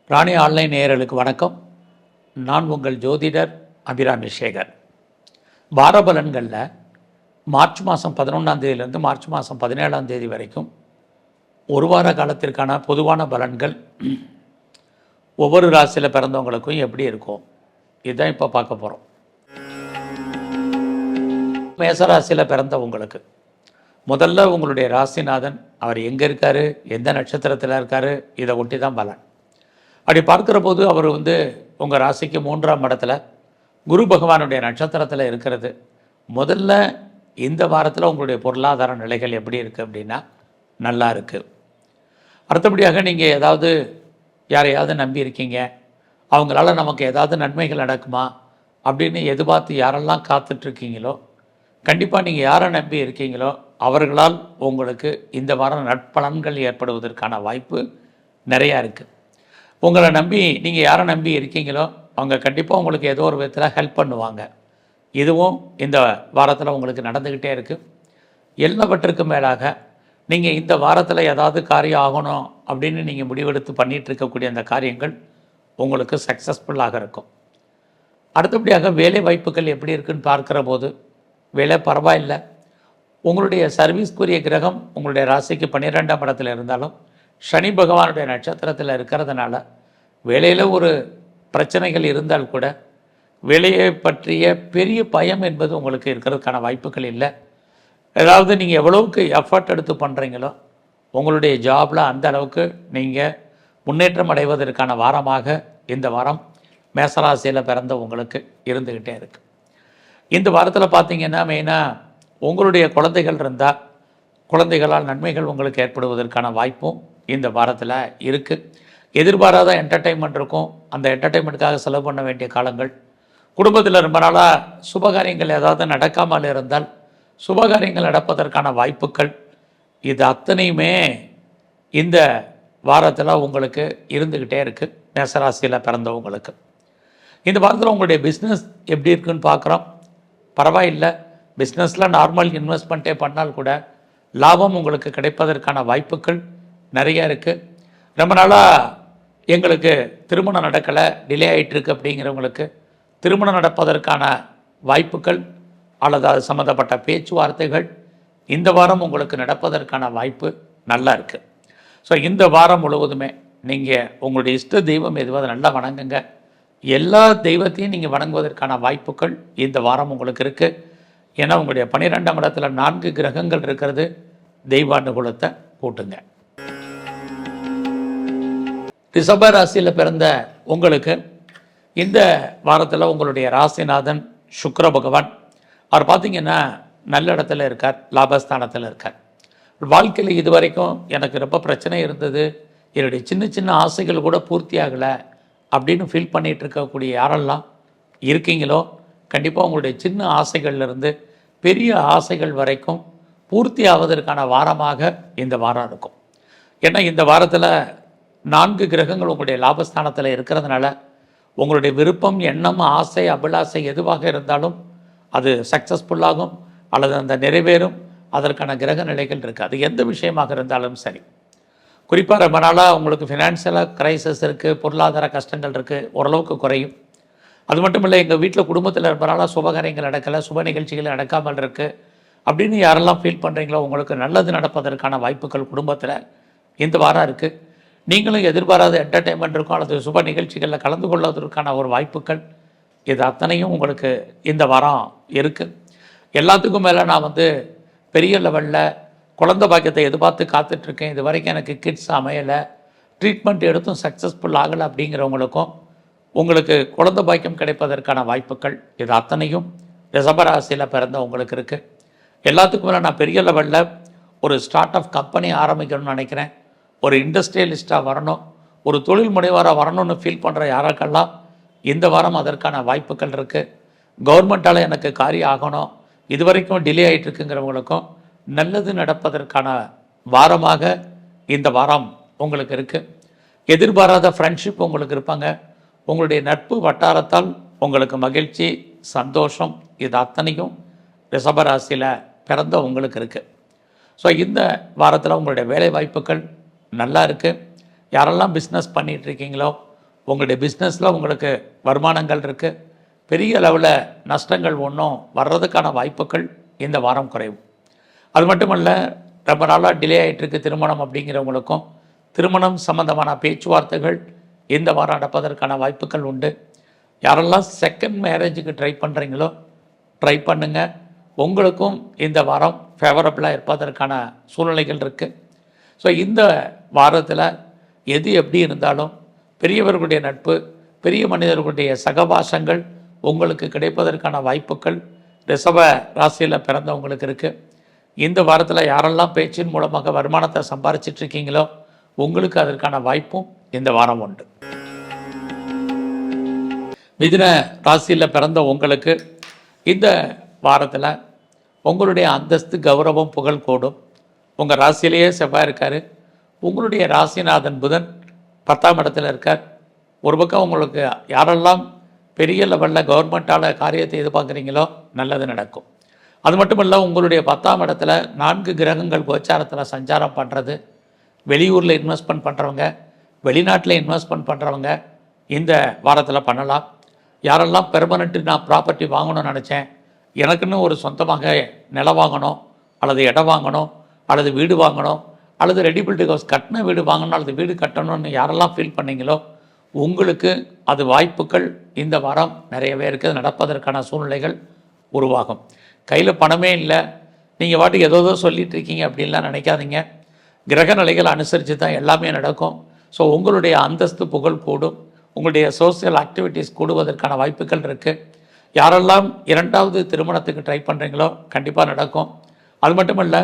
ராணி online நேயர்களுக்கு வணக்கம். நான் உங்கள் ஜோதிடர் அபிராமி சேகர். வார பலன்களில் மார்ச் மாதம் 11ஆம் தேதியிலேருந்து மார்ச் மாதம் 17ஆம் தேதி வரைக்கும் ஒரு வார காலத்திற்கான பொதுவான பலன்கள் ஒவ்வொரு ராசியில் பிறந்தவங்களுக்கும் எப்படி இருக்கும் இதுதான் இப்போ பார்க்க போகிறோம். மேசராசியில் பிறந்தவங்களுக்கு முதல்ல உங்களுடைய ராசிநாதன் அவர் எங்கே இருக்கார், எந்த நட்சத்திரத்தில் இருக்கார், இதை ஒட்டி தான் பலன். அப்படி பார்க்குற போது அவர் உங்கள் ராசிக்கு 3ஆம் இடத்துல குரு பகவானுடைய நட்சத்திரத்தில் இருக்கிறது. முதல்ல இந்த வாரத்தில் உங்களுடைய பொருளாதார நிலைகள் எப்படி இருக்குது அப்படின்னா நல்லா இருக்குது. அடுத்தபடியாக நீங்கள் ஏதாவது யாரையாவது நம்பி இருக்கீங்க, அவங்களால நமக்கு ஏதாவது நன்மைகள் நடக்குமா அப்படின்னு எதிர்பார்த்து யாரெல்லாம் காத்துட்ருக்கீங்களோ, கண்டிப்பாக நீங்கள் யாரை நம்பி இருக்கீங்களோ அவர்களால் உங்களுக்கு இந்த வாரம் நற்பலன்கள் ஏற்படுவதற்கான வாய்ப்பு நிறையா இருக்குது. உங்களை நம்பி நீங்கள் யாரை நம்பி இருக்கீங்களோ அவங்க கண்டிப்பாக உங்களுக்கு ஏதோ ஒரு விதத்தில் ஹெல்ப் பண்ணுவாங்க. இதுவும் இந்த வாரத்தில் உங்களுக்கு நடந்துக்கிட்டே இருக்குது. எல்லாவற்றுக்கும் மேலாக நீங்கள் இந்த வாரத்தில் ஏதாவது காரியம் ஆகணும் அப்படின்னு நீங்கள் முடிவெடுத்து பண்ணிகிட்டு இருக்கக்கூடிய அந்த காரியங்கள் உங்களுக்கு சக்ஸஸ்ஃபுல்லாக இருக்கும். அடுத்தபடியாக வேலை வாய்ப்புகள் எப்படி இருக்குன்னு பார்க்குற போது வேலை பரவாயில்லை. உங்களுடைய சர்வீஸ்க்குரிய கிரகம் உங்களுடைய ராசிக்கு 12ஆம் இடத்துல இருந்தாலும் சனி பகவானுடைய நட்சத்திரத்தில் இருக்கிறதுனால வேலையில் ஒரு பிரச்சனைகள் இருந்தால் கூட வேலையை பற்றிய பெரிய பயம் என்பது உங்களுக்கு இருக்கிறதுக்கான வாய்ப்புகள் இல்லை. ஏதாவது நீங்கள் எவ்வளவுக்கு எஃபர்ட் எடுத்து பண்ணுறீங்களோ உங்களுடைய ஜாபில் அந்த அளவுக்கு நீங்கள் முன்னேற்றம் அடைவதற்கான வாரமாக இந்த வாரம் மேசராசியில் பிறந்த உங்களுக்கு இருந்துக்கிட்டே இருக்குது. இந்த வாரத்தில் பார்த்திங்கன்னா மெயினாக உங்களுடைய குழந்தைகள் இருந்தால் குழந்தைகளால் நன்மைகள் உங்களுக்கு ஏற்படுவதற்கான வாய்ப்பும் இந்த வாரத்தில் இருக்குது. எதிர்பாராத என்டர்டெயின்மெண்ட் இருக்கும். அந்த என்டர்டெயின்மெண்ட்டுக்காக செலவு பண்ண வேண்டிய காலங்கள். குடும்பத்தில் ரொம்ப நாளாக சுபகாரியங்கள் ஏதாவது நடக்காமல் இருந்தால் சுபகாரியங்கள் நடப்பதற்கான வாய்ப்புகள் இது அத்தனையுமே இந்த வாரத்தில் உங்களுக்கு இருந்துக்கிட்டே இருக்குது. மேசராசியில் பிறந்தவங்களுக்கு இந்த வாரத்தில் உங்களுடைய பிஸ்னஸ் எப்படி இருக்குன்னு பார்க்குறோம். பரவாயில்லை. பிஸ்னஸில் நார்மல் இன்வெஸ்ட்மெண்ட்டே பண்ணால் கூட லாபம் உங்களுக்கு கிடைப்பதற்கான வாய்ப்புகள் நிறையா இருக்குது. ரொம்ப நாளாக எங்களுக்கு திருமணம் நடக்கலை, டிலே ஆகிட்டுருக்கு அப்படிங்கிறவங்களுக்கு திருமணம் நடப்பதற்கான வாய்ப்புகள் அல்லது அது சம்மந்தப்பட்ட பேச்சுவார்த்தைகள் இந்த வாரம் உங்களுக்கு நடப்பதற்கான வாய்ப்பு நல்லா இருக்குது. ஸோ இந்த வாரம் முழுவதுமே நீங்கள் உங்களுடைய இஷ்ட தெய்வம் எதுவாக நல்லா வணங்குங்க. எல்லா தெய்வத்தையும் நீங்கள் வணங்குவதற்கான வாய்ப்புகள் இந்த வாரம் உங்களுக்கு இருக்குது. ஏன்னா உங்களுடைய 12ஆம் இடத்துல 4 கிரகங்கள் இருக்கிறது. தெய்வானுகூலத்தை கூட்டுங்க. ரிஷப ராசியில் பிறந்த உங்களுக்கு இந்த வாரத்தில் உங்களுடைய ராசிநாதன் சுக்கிர பகவான் அவர் பார்த்திங்கன்னா நல்ல இடத்துல இருக்கார், லாபஸ்தானத்தில் இருக்கார். வாழ்க்கையில் இது வரைக்கும் எனக்கு ரொம்ப பிரச்சனை இருந்தது, என்னுடைய சின்ன சின்ன ஆசைகள் கூட பூர்த்தி ஆகலை அப்படின்னு ஃபீல் பண்ணிகிட்டு இருக்கக்கூடிய யாரெல்லாம் இருக்கீங்களோ கண்டிப்பாக உங்களுடைய சின்ன ஆசைகள்லேருந்து பெரிய ஆசைகள் வரைக்கும் பூர்த்தி ஆவதற்கான வாரமாக இந்த வாரம் இருக்கும். ஏன்னா இந்த வாரத்தில் 4 கிரகங்கள் உங்களுடைய லாபஸ்தானத்தில் இருக்கிறதுனால உங்களுடைய விருப்பம், எண்ணம், ஆசை, அபிலாசை எதுவாக இருந்தாலும் அது சக்ஸஸ்ஃபுல்லாகும் அல்லது அந்த நிறைவேறும். அதற்கான கிரக நிலைகள் இருக்குது. அது எந்த விஷயமாக இருந்தாலும் சரி. குறிப்பாக ரொம்ப நாளாக உங்களுக்கு ஃபினான்ஷியலாக க்ரைசிஸ் இருக்குது, பொருளாதார கஷ்டங்கள் இருக்குது, ஓரளவுக்கு குறையும். அது மட்டும் இல்லை, எங்கள் வீட்டில் குடும்பத்தில் ரொம்ப நாளாக சுபகாரியங்கள் நடக்கலை, சுப நிகழ்ச்சிகள் நடக்காமல் இருக்குது அப்படின்னு யாரெல்லாம் ஃபீல் பண்ணுறீங்களோ உங்களுக்கு நல்லது நடப்பதற்கான வாய்ப்புகள் குடும்பத்தில் இந்த வாரம் இருக்குது. நீங்களும் எதிர்பாராத என்டர்டெயின்மெண்ட் இருக்கும் அல்லது சுப நிகழ்ச்சிகளில் கலந்து கொள்வதற்கான ஒரு வாய்ப்புகள் இது அத்தனையும் உங்களுக்கு இந்த வாரம் இருக்குது. எல்லாத்துக்கும் மேலே நான் பெரிய லெவலில் குழந்தை பாக்கியத்தை எதிர்பார்த்து காத்துட்ருக்கேன், இது வரைக்கும் எனக்கு கிட்ஸ் அமையலை, ட்ரீட்மெண்ட் எடுத்தும் சக்ஸஸ்ஃபுல் ஆகலை அப்படிங்கிறவங்களுக்கும் உங்களுக்கு குழந்தை பாக்கியம் கிடைப்பதற்கான வாய்ப்புகள் இது அத்தனையும் ரிஷபராசியில் பிறந்த உங்களுக்கு இருக்குது. எல்லாத்துக்கும் மேலே நான் பெரிய லெவலில் ஒரு ஸ்டார்ட் அப் கம்பெனி ஆரம்பிக்கணும்னு நினைக்கிறேன், ஒரு இண்டஸ்ட்ரியலிஸ்ட்டாக வரணும், ஒரு தொழில் முனைவராக வரணும்னு ஃபீல் பண்ணுற யாருக்கெல்லாம் இந்த வாரம் அதற்கான வாய்ப்புகள் இருக்குது. கவர்மெண்ட்டால் எனக்கு காரியம் ஆகணும், இது வரைக்கும் டிலே ஆகிட்டுருக்குங்கிறவங்களுக்கும் நல்லது நடப்பதற்கான வாரமாக இந்த வாரம் உங்களுக்கு இருக்குது. எதிர்பாராத ஃப்ரெண்ட்ஷிப் உங்களுக்கு இருப்பாங்க. உங்களுடைய நட்பு வட்டாரத்தால் உங்களுக்கு மகிழ்ச்சி, சந்தோஷம் இது அத்தனையும் ரிஷபராசியில் பிறந்த உங்களுக்கு இருக்குது. ஸோ இந்த வாரத்தில் உங்களுடைய வேலை வாய்ப்புகள் நல்லா இருக்குது. யாரெல்லாம் பிஸ்னஸ் பண்ணிகிட்ருக்கீங்களோ உங்களுடைய பிஸ்னஸில் உங்களுக்கு வருமானங்கள் இருக்குது. பெரிய அளவில் நஷ்டங்கள் ஒன்றும் வர்றதுக்கான வாய்ப்புகள் இந்த வாரம் குறைவு. அது மட்டுமல்ல, ரொம்ப நாளாக டிலே ஆகிட்டுருக்கு திருமணம் அப்படிங்கிறவங்களுக்கும் திருமணம் சம்பந்தமான பேச்சுவார்த்தைகள் இந்த வாரம் நடப்பதற்கான வாய்ப்புகள் உண்டு. யாரெல்லாம் செகண்ட் மேரேஜுக்கு ட்ரை பண்ணுறீங்களோ ட்ரை பண்ணுங்கள். உங்களுக்கும் இந்த வாரம் ஃபேவரபுளாக இருப்பதற்கான சூழ்நிலைகள் இருக்குது. ஸோ இந்த வாரத்தில் எது எப்படி இருந்தாலும் பெரியவர்களுடைய நட்பு, பெரிய மனிதர்களுடைய சகவாசங்கள் உங்களுக்கு கிடைப்பதற்கான வாய்ப்புகள் ரிஷப ராசியில் பிறந்தவங்களுக்கு இருக்குது. இந்த வாரத்தில் யாரெல்லாம் பேச்சின் மூலமாக வருமானத்தை சம்பாரிச்சிட்ருக்கீங்களோ உங்களுக்கு அதற்கான வாய்ப்பும் இந்த வாரம் உண்டு. மிதுன ராசியில் பிறந்த உங்களுக்கு இந்த வாரத்தில் உங்களுடைய அந்தஸ்து, கௌரவம், புகழ் கூடும். உங்கள் ராசியிலேயே செவ்வாய் இருக்கார். உங்களுடைய ராசிநாதன் புதன் 10ஆம் இடத்துல இருக்கார். ஒரு பக்கம் உங்களுக்கு யாரெல்லாம் பெரிய லெவலில் கவர்மெண்ட்டால் காரியத்தை எதிர்பார்க்குறீங்களோ நல்லது நடக்கும். அது மட்டும் இல்லை, உங்களுடைய 10ஆம் இடத்துல 4 கிரகங்கள் கோச்சாரத்தில் சஞ்சாரம் பண்ணுறது, வெளியூரில் இன்வெஸ்ட்மெண்ட் பண்ணுறவங்க, வெளிநாட்டில் இன்வெஸ்ட்மெண்ட் பண்ணுறவங்க இந்த வாரத்தில் பண்ணலாம். யாரெல்லாம் பெர்மனெண்ட்டு நான் ப்ராப்பர்ட்டி வாங்கணும்னு நினச்சேன், எனக்குன்னு ஒரு சொந்தமாக நிலம் வாங்கணும் அல்லது இடம் வாங்கணும் அல்லது வீடு வாங்கணும் அல்லது ரெடிபிலிட்டி ஹவுஸ் கட்டின வீடு வாங்கணும் அல்லது வீடு கட்டணும்னு யாரெல்லாம் ஃபீல் பண்ணீங்களோ உங்களுக்கு அது வாய்ப்புகள் இந்த வாரம் நிறையவே இருக்குது. நடப்பதற்கான சூழ்நிலைகள் உருவாகும். கையில் பணமே இல்லை, நீங்கள் வாட்டுக்கு ஏதோ சொல்லிகிட்டு இருக்கீங்க அப்படின்லாம் நினைக்காதீங்க. கிரக நிலைகள் அனுசரித்து தான் எல்லாமே நடக்கும். ஸோ உங்களுடைய அந்தஸ்து, புகழ் கூடும். உங்களுடைய சோசியல் ஆக்டிவிட்டீஸ் கூடுவதற்கான வாய்ப்புகள் இருக்குது. யாரெல்லாம் 2வது திருமணத்துக்கு ட்ரை பண்ணுறீங்களோ கண்டிப்பாக நடக்கும். அது மட்டும் இல்லை,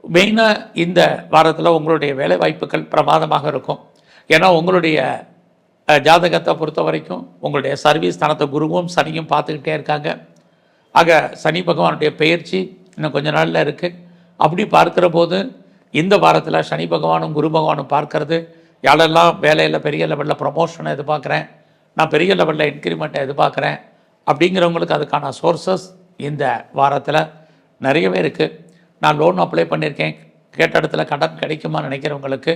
மெயினாக இந்த வாரத்தில் உங்களுடைய வேலை வாய்ப்புகள் பிரமாதமாக இருக்கும். ஏன்னா உங்களுடைய ஜாதகத்தை பொறுத்த வரைக்கும் உங்களுடைய சர்வீஸ் ஸ்தானத்தை குருவும் சனியும் பார்த்துக்கிட்டே இருக்காங்க. ஆக சனி பகவானுடைய பெயர்ச்சி இன்னும் கொஞ்ச நாளில் இருக்குது. அப்படி பார்க்குற போது இந்த வாரத்தில் சனி பகவானும் குரு பகவானும் பார்க்கறது, யாரெல்லாம் வேலையில் பெரிய லெவலில் ப்ரமோஷனை எதிர்பார்க்குறேன், நான் பெரிய லெவலில் இன்க்ரிமெண்ட்டை எதிர்பார்க்குறேன் அப்படிங்கிறவங்களுக்கு அதுக்கான சோர்ஸஸ் இந்த வாரத்தில் நிறையவே இருக்குது. நான் லோன் அப்ளை பண்ணியிருக்கேன், கேட்ட இடத்துல கடன் கிடைக்குமா நினைக்கிறவங்களுக்கு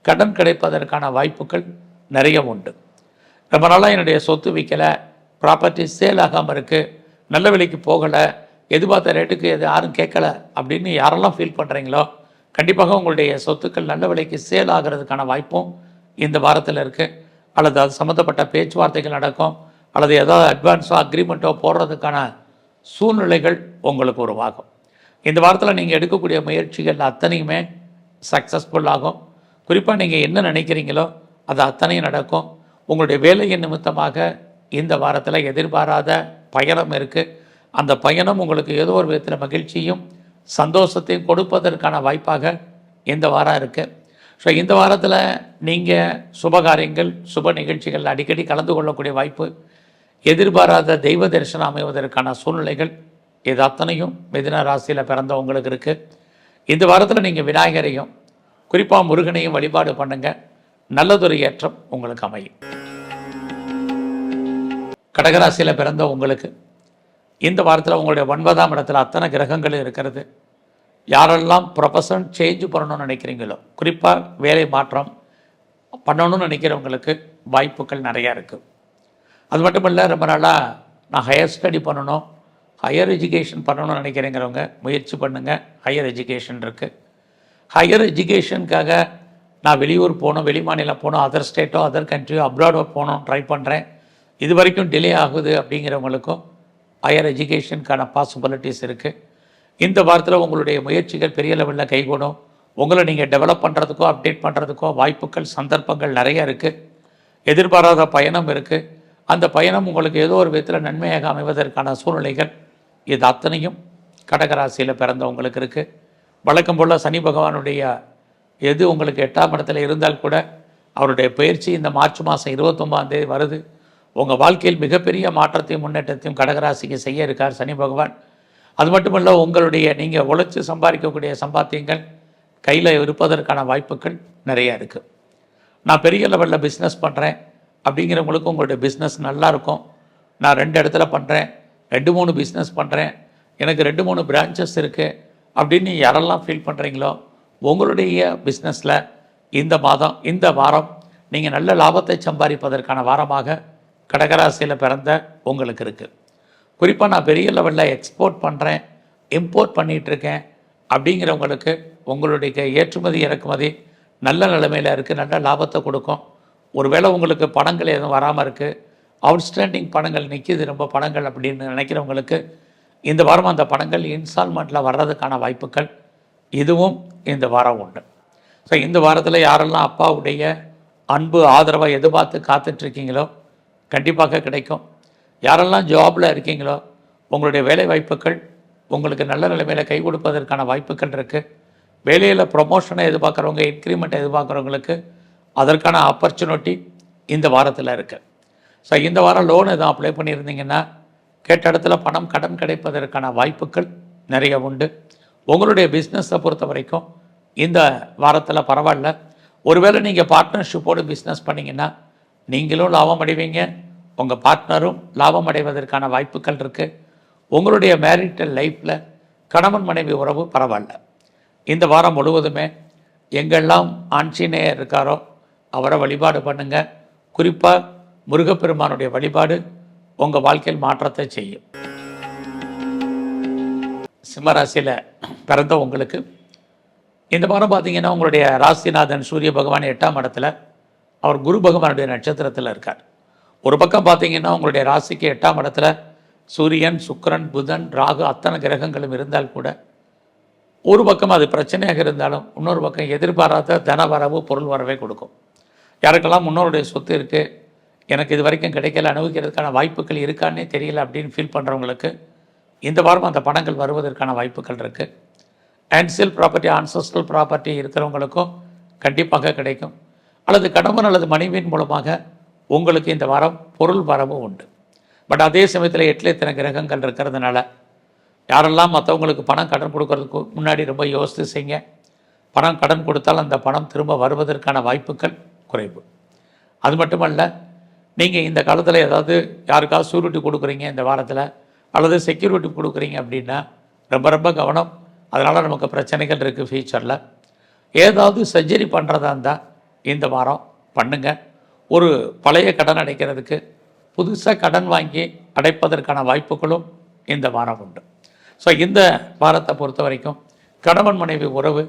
கடன் கிடைப்பதற்கான வாய்ப்புகள் நிறைய உண்டு. ரொம்ப நாளாக என்னுடைய சொத்து விற்கலை, ப்ராப்பர்ட்டி சேல் ஆகாமல் இருக்குது, நல்ல விலைக்கு போகலை, எதிர்பார்த்த ரேட்டுக்கு எது யாரும் கேட்கலை அப்படின்னு யாரெல்லாம் ஃபீல் பண்ணுறீங்களோ கண்டிப்பாக உங்களுடைய சொத்துக்கள் நல்ல விலைக்கு சேல் ஆகிறதுக்கான வாய்ப்பும் இந்த வாரத்தில் இருக்குது. அல்லது அது சம்மந்தப்பட்ட பேச்சுவார்த்தைகள் நடக்கும், அல்லது ஏதாவது அட்வான்ஸோ அக்ரிமெண்ட்டோ போடுறதுக்கான சூழ்நிலைகள் உங்களுக்கு உருவாகும். இந்த வாரத்தில் நீங்கள் எடுக்கக்கூடிய முயற்சிகள் அத்தனையுமே சக்ஸஸ்ஃபுல் ஆகும். குறிப்பாக நீங்கள் என்ன நினைக்கிறீங்களோ அது அத்தனையும் நடக்கும். உங்களுடைய வேலையின் நிமித்தமாக இந்த வாரத்தில் எதிர்பாராத பயணம் இருக்குது. அந்த பயணம் உங்களுக்கு ஏதோ ஒரு விதத்தில் மகிழ்ச்சியும் சந்தோஷத்தையும் கொடுப்பதற்கான வாய்ப்பாக இந்த வாரம் இருக்குது. ஸோ இந்த வாரத்தில் நீங்கள் சுபகாரியங்கள், சுப நிகழ்ச்சிகள் அடிக்கடி கலந்து கொள்ளக்கூடிய வாய்ப்பு, எதிர்பாராத தெய்வ தரிசனம் அமைவதற்கான சூழ்நிலைகள் இது அத்தனையும் மிதுன ராசியில் பிறந்தவங்களுக்கு இருக்குது. இந்த வாரத்தில் நீங்கள் விநாயகரையும் குறிப்பாக முருகனையும் வழிபாடு பண்ணுங்கள். நல்லதொரு ஏற்றம் உங்களுக்கு அமையும். கடகராசியில் பிறந்த உங்களுக்கு இந்த வாரத்தில் உங்களுடைய 9ஆம் இடத்துல அத்தனை கிரகங்களும் இருக்கிறது. யாரெல்லாம் ப்ரொஃபஷன் சேஞ்ச் பண்ணணும்னு நினைக்கிறீங்களோ, குறிப்பாக வேலை மாற்றம் பண்ணணும்னு நினைக்கிறவங்களுக்கு வாய்ப்புகள் நிறையா இருக்குது. அது மட்டும் இல்லை, ரொம்ப நாளாக நான் ஹையர் ஸ்டடி பண்ணணும், ஹையர் எஜுகேஷன் பண்ணணும்னு நினைக்கிறேங்கிறவங்க முயற்சி பண்ணுங்கள். ஹையர் எஜுகேஷன் இருக்குது. ஹையர் எஜுகேஷனுக்காக நான் வெளியூர் போகணும், வெளி மாநிலம் போகணும், அதர் ஸ்டேட்டோ அதர் கண்ட்ரியோ அப்ராடோ போகணும் ட்ரை பண்ணுறேன், இது வரைக்கும் டிலே ஆகுது அப்படிங்கிறவங்களுக்கும் ஹையர் எஜுகேஷனுக்கான பாசிபிலிட்டிஸ் இருக்குது. இந்த வாரத்தில் உங்களுடைய முயற்சிகள் பெரிய லெவலில் கைகூடும். உங்களை நீங்கள் டெவலப் பண்ணுறதுக்கோ அப்டேட் பண்ணுறதுக்கோ வாய்ப்புகள், சந்தர்ப்பங்கள் நிறைய இருக்குது. எதிர்பாராத பயணம் இருக்குது. அந்த பயணம் உங்களுக்கு ஏதோ ஒரு விதத்தில் நன்மையாக அமைவதற்கான சூழ்நிலைகள் இது அத்தனையும் கடகராசியில் பிறந்தவங்களுக்கு இருக்குது. வழக்கம் போல் சனி பகவானுடைய எது உங்களுக்கு 8ஆம் இடத்துல இருந்தால் கூட அவருடைய பயிற்சி இந்த மார்ச் மாதம் 29ஆம் தேதி வருது. உங்கள் வாழ்க்கையில் மிகப்பெரிய மாற்றத்தையும் முன்னேற்றத்தையும் கடகராசிக்கு செய்ய இருக்கார் சனி பகவான். அது மட்டுமல்ல, உங்களுடைய நீங்கள் உழைச்சி சம்பாதிக்கக்கூடிய சம்பாத்தியங்கள் கையில் இருப்பதற்கான வாய்ப்புகள் நிறையா இருக்குது. நான் பெரிய லெவலில் பிஸ்னஸ் பண்ணுறேன் அப்படிங்கிறவங்களுக்கும் உங்களுடைய பிஸ்னஸ் நல்லாயிருக்கும். நான் 2 இடத்துல பண்ணுறேன், 2-3 பிஸ்னஸ் பண்ணுறேன், எனக்கு 2-3 பிரான்ச்சஸ் இருக்குது அப்படின்னு யாரெல்லாம் ஃபீல் பண்ணுறீங்களோ உங்களுடைய பிஸ்னஸில் இந்த வாரம் நீங்கள் நல்ல லாபத்தை சம்பாதிப்பதற்கான வாரமாக கடகராசியில் பிறந்த உங்களுக்கு இருக்குது. குறிப்பாக நான் பெரிய லெவலில் எக்ஸ்போர்ட் பண்ணுறேன், இம்போர்ட் பண்ணிகிட்ருக்கேன் அப்படிங்கிறவங்களுக்கு உங்களுடைய ஏற்றுமதி இறக்குமதி நல்ல நிலைமையில் இருக்குது, நல்ல லாபத்தை கொடுக்கும். ஒருவேளை உங்களுக்கு பணங்கள் எதுவும் வராமல் இருக்குது, அவுட்ஸ்டாண்டிங் பணங்கள் நிற்கிது ரொம்ப பணங்கள் அப்படின்னு நினைக்கிறவங்களுக்கு இந்த வாரம் அந்த பணங்கள் இன்ஸ்டால்மெண்ட்டில் வர்றதுக்கான வாய்ப்புகள் இதுவும் இந்த வாரம் உண்டு. ஸோ இந்த வாரத்தில் யாரெல்லாம் அப்பாவுடைய அன்பு ஆதரவை எதிர்பார்த்து காத்துட்ருக்கீங்களோ கண்டிப்பாக கிடைக்கும். யாரெல்லாம் ஜாபில் இருக்கீங்களோ உங்களுடைய வேலை வாய்ப்புகள் உங்களுக்கு நல்ல நிலைமையில் கை கொடுப்பதற்கான வாய்ப்புகள் இருக்குது. வேலையில் ப்ரொமோஷனை எதிர்பார்க்குறவங்க, இன்க்ரிமெண்ட் எதிர்பார்க்குறவங்களுக்கு அதற்கான ஆப்பர்ச்சுனிட்டி இந்த வாரத்தில் இருக்குது. ஸோ இந்த வாரம் லோன் எதுவும் அப்ளை பண்ணியிருந்தீங்கன்னா கேட்ட இடத்துல பணம் கடன் கிடைப்பதற்கான வாய்ப்புகள் நிறைய உண்டு. உங்களுடைய பிஸ்னஸை பொறுத்த வரைக்கும் இந்த வாரத்தில் பரவாயில்ல. ஒருவேளை நீங்கள் பார்ட்னர்ஷிப்போடு பிஸ்னஸ் பண்ணிங்கன்னா நீங்களும் லாபம் அடைவீங்க, உங்கள் பார்ட்னரும் லாபம் அடைவதற்கான வாய்ப்புகள் இருக்குது. உங்களுடைய மேரிட்டல் லைஃப்பில் கணவன் மனைவி உறவு பரவாயில்ல. இந்த வாரம் முழுவதுமே எங்கெல்லாம் ஆஞ்சநேயர் இருக்காரோ அவரை வழிபாடு பண்ணுங்கள். குறிப்பாக முருகப்பெருமானுடைய வழிபாடு உங்கள் வாழ்க்கையில் மாற்றத்தை செய்யும். சிம்மராசியில் பிறந்த உங்களுக்கு இந்த வாரம் பார்த்தீங்கன்னா உங்களுடைய ராசிநாதன் சூரிய பகவான் 8ஆம் இடத்துல, அவர் குரு பகவானுடைய நட்சத்திரத்தில் இருக்கார். ஒரு பக்கம் பார்த்தீங்கன்னா உங்களுடைய ராசிக்கு 8ஆம் இடத்துல சூரியன், சுக்கிரன், புதன், ராகு அத்தனை கிரகங்களும் இருந்தால் கூட ஒரு பக்கம் அது பிரச்சனையாக இருந்தாலும் இன்னொரு பக்கம் எதிர்பாராத தன வரவு, பொருள் வரவே கொடுக்கும். யாருக்கெல்லாம் முன்னோருடைய சொத்து இருக்குது, எனக்கு இது வரைக்கும் கிடைக்கல, அனுபவிக்கிறதுக்கான வாய்ப்புகள் இருக்கான்னே தெரியல அப்படின்னு ஃபீல் பண்ணுறவங்களுக்கு இந்த வாரம் அந்த பணங்கள் வருவதற்கான வாய்ப்புகள் இருக்குது. ஆன்சியல் ப்ராப்பர்ட்டி, ஆன்சஸ்ட்ரல் ப்ராப்பர்ட்டி இருக்கிறவங்களுக்கும் கண்டிப்பாக கிடைக்கும். அல்லது கணவன் அல்லது மனைவியின் மூலமாக உங்களுக்கு இந்த வாரம் பொருள் வரவும் உண்டு. பட் அதே சமயத்தில் 8ல் இத்தனை கிரகங்கள் இருக்கிறதுனால யாரெல்லாம் மற்றவங்களுக்கு பணம் கடன் கொடுக்கறதுக்கு முன்னாடி ரொம்ப யோசித்து செய்யுங்க. பணம் கடன் கொடுத்தால் அந்த பணம் திரும்ப வருவதற்கான வாய்ப்புகள் குறைவு. அது மட்டுமல்ல, நீங்கள் இந்த காலத்தில் ஏதாவது யாருக்காவது சூரிட்டி கொடுக்குறீங்க இந்த வாரத்தில், அல்லது செக்யூரிட்டி கொடுக்குறீங்க அப்படின்னா ரொம்ப ரொம்ப கவனம். அதனால் நமக்கு பிரச்சனைகள் இருக்குது ஃபியூச்சரில். ஏதாவது சர்ஜரி பண்ணுறதா இருந்தால் இந்த வாரம் பண்ணுங்கள். ஒரு பழைய கடன் அடைக்கிறதுக்கு புதுசாக கடன் வாங்கி அடைப்பதற்கான வாய்ப்புகளும் இந்த வாரம் உண்டு. ஸோ இந்த வாரத்தை பொறுத்த வரைக்கும் கணவன் மனைவி உறவு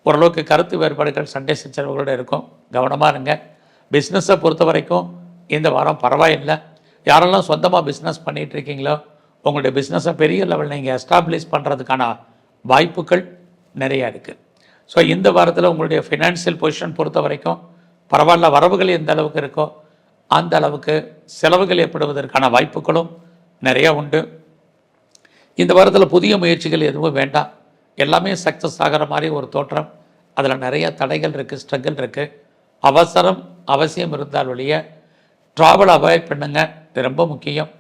ஓரளவுக்கு கருத்து வேறுபாடுகள், சண்டை சச்சரவுகளோடு இருக்கும், கவனமாக இருங்க. பிஸ்னஸை பொறுத்த வரைக்கும் இந்த வாரம் பரவாயில்லை. யாரெல்லாம் சொந்தமாக பிஸ்னஸ் பண்ணிகிட்டு இருக்கீங்களோ உங்களுடைய பிஸ்னஸை பெரிய லெவலில் நீங்கள் எஸ்டாப்ளிஷ் பண்ணுறதுக்கான வாய்ப்புகள் நிறையா இருக்குது. ஸோ இந்த வாரத்தில் உங்களுடைய ஃபினான்ஷியல் பொசிஷன் பொறுத்த வரைக்கும் பரவாயில்ல. வரவுகள் எந்த அளவுக்கு இருக்கோ அந்த அளவுக்கு செலவுகள் ஏற்படுவதற்கான வாய்ப்புகளும் நிறையா உண்டு. இந்த வாரத்தில் புதிய முயற்சிகள் எதுவும் வேண்டாம், எல்லாமே சக்ஸஸ் ஆகிற மாதிரி ஒரு தோற்றம். அதில் நிறைய தடைகள் இருக்குது, ஸ்ட்ரகிள் இருக்குது. அவசரம் அவசியம் இருந்தால் ஒழிய ட்ராவல் அவாய்ட் பண்ணுங்க, இது ரொம்ப முக்கியம்.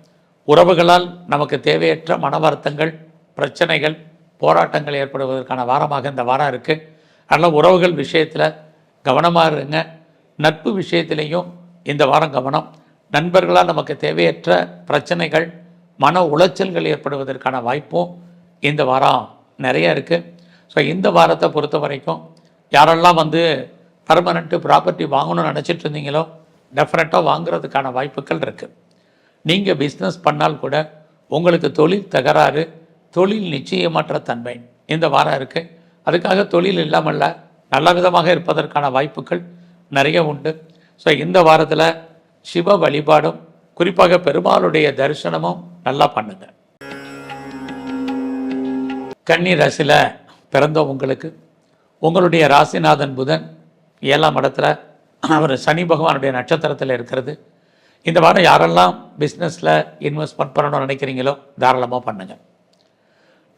உறவுகளால் நமக்கு தேவையற்ற மன வருத்தங்கள், பிரச்சனைகள், போராட்டங்கள் ஏற்படுவதற்கான வாரமாக இந்த வாரம் இருக்குது. அதனால் உறவுகள் விஷயத்தில் கவனமாக இருங்க. நட்பு விஷயத்திலையும் இந்த வாரம் கவனம். நண்பர்களால் நமக்கு தேவையற்ற பிரச்சனைகள், மன உளைச்சல்கள் ஏற்படுவதற்கான வாய்ப்பும் இந்த வாரம் நிறைய இருக்குது. ஸோ இந்த வாரத்தை பொறுத்த வரைக்கும் யாரெல்லாம் பர்மனெண்ட்டு ப்ராப்பர்ட்டி வாங்கணும்னு நினச்சிட்டு இருந்தீங்களோ டெஃபினட்டாக வாங்குறதுக்கான வாய்ப்புகள் இருக்குது. நீங்கள் பிஸ்னஸ் பண்ணால் கூட உங்களுக்கு தொழில் தகராறு, தொழில் நிச்சயமற்ற தன்மை இந்த வாரம் இருக்குது. அதுக்காக தொழில் இல்லாமல் நல்ல விதமாக இருப்பதற்கான வாய்ப்புகள் நிறைய உண்டு. ஸோ இந்த வாரத்தில் சிவ வழிபாடும் குறிப்பாக பெருமாளுடைய தரிசனமும் நல்லா பண்ணுங்க. கன்னி ராசியில் பிறந்த உங்களுக்கு உங்களுடைய ராசிநாதன் புதன் 7ஆம் இடத்துல, அவர் சனி பகவானுடைய நட்சத்திரத்தில் இருக்கிறது. இந்த வாரம் யாரெல்லாம் பிஸ்னஸில் இன்வெஸ்ட்மெண்ட் பண்ணணும்னு நினைக்கிறீங்களோ தாராளமாக பண்ணுங்கள்.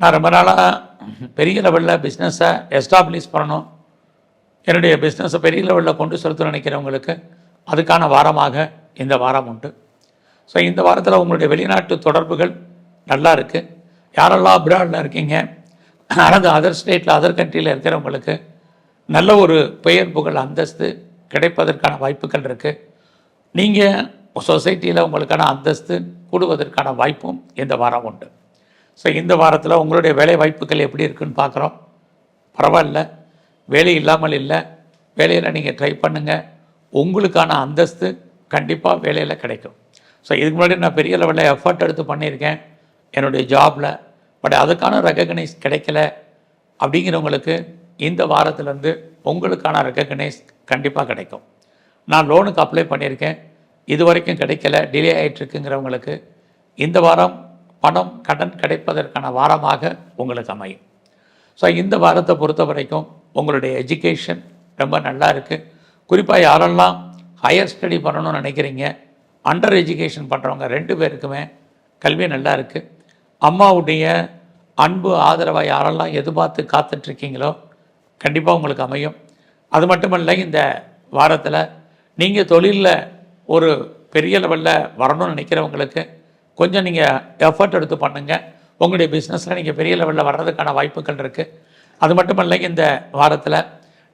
நான் ரொம்ப நாளாக பெரிய லெவலில் பிஸ்னஸை எஸ்டாப்ளிஷ் பண்ணணும், என்னுடைய பிஸ்னஸை பெரிய லெவலில் கொண்டு செலுத்த நினைக்கிறவங்களுக்கு அதுக்கான வாரமாக இந்த வாரம் உண்டு. ஸோ இந்த வாரத்தில் உங்களுடைய வெளிநாட்டு தொடர்புகள் நல்லா இருக்குது. யாரெல்லாம் அப்ராடில் இருக்கீங்க அல்லது அதர் ஸ்டேட்டில், அதர் கண்ட்ரியில் இருக்கிறவங்களுக்கு நல்ல ஒரு பெயர் புகழ் அந்தஸ்து கிடைப்பதற்கான வாய்ப்புகள் இருக்குது. நீங்கள் சொசைட்டியில் உங்களுக்கான அந்தஸ்து கூடுவதற்கான வாய்ப்பும் இந்த வாரம் உண்டு. ஸோ இந்த வாரத்தில் உங்களுடைய வேலை வாய்ப்புகள் எப்படி இருக்குதுன்னு பார்க்குறோம். பரவாயில்ல, வேலை இல்லாமல் இல்லை, வேலையில் நீங்கள் ட்ரை பண்ணுங்கள். உங்களுக்கான அந்தஸ்து கண்டிப்பாக வேலையில் கிடைக்கும். ஸோ இதுக்கு முன்னாடி நான் பெரிய லெவலில் எஃபர்ட் எடுத்து பண்ணியிருக்கேன் என்னுடைய ஜாபில், பட் அதுக்கான ரெகக்னைஸ் கிடைக்கல அப்படிங்கிறவங்களுக்கு இந்த வாரத்திலேருந்து உங்களுக்கான ரெகக்னைஸ் கண்டிப்பாக கிடைக்கும். நான் லோனுக்கு அப்ளை பண்ணியிருக்கேன், இது வரைக்கும் கிடைக்கல, டிலே ஆகிட்டுருக்குங்கிறவங்களுக்கு இந்த வாரம் பணம் கடன் கிடைப்பதற்கான வாரமாக உங்களுக்கு அமையும். ஸோ இந்த வாரத்தை பொறுத்த வரைக்கும் உங்களுடைய எஜுகேஷன் ரொம்ப நல்லா இருக்குது. குறிப்பாக யாரெல்லாம் ஹையர் ஸ்டடி பண்ணணும்னு நினைக்கிறீங்க, அண்டர் எஜுகேஷன் பண்ணுறவங்க 2 பேருக்குமே கல்வி நல்லா இருக்குது. அம்மாவுடைய அன்பு ஆதரவாக யாரெல்லாம் எதிர்பார்த்து காத்துட்ருக்கீங்களோ கண்டிப்பாக உங்களுக்கு அமையும். அது மட்டுமல்ல, இந்த வாரத்தில் நீங்கள் தொழிலில் ஒரு பெரிய லெவலில் வரணும்னு நினைக்கிறவங்களுக்கு கொஞ்சம் நீங்கள் எஃபர்ட் எடுத்து பண்ணுங்கள். உங்களுடைய பிஸ்னஸில் நீங்கள் பெரிய லெவலில் வர்றதுக்கான வாய்ப்புகள் இருக்குது. அது மட்டுமல்ல, இந்த வாரத்தில்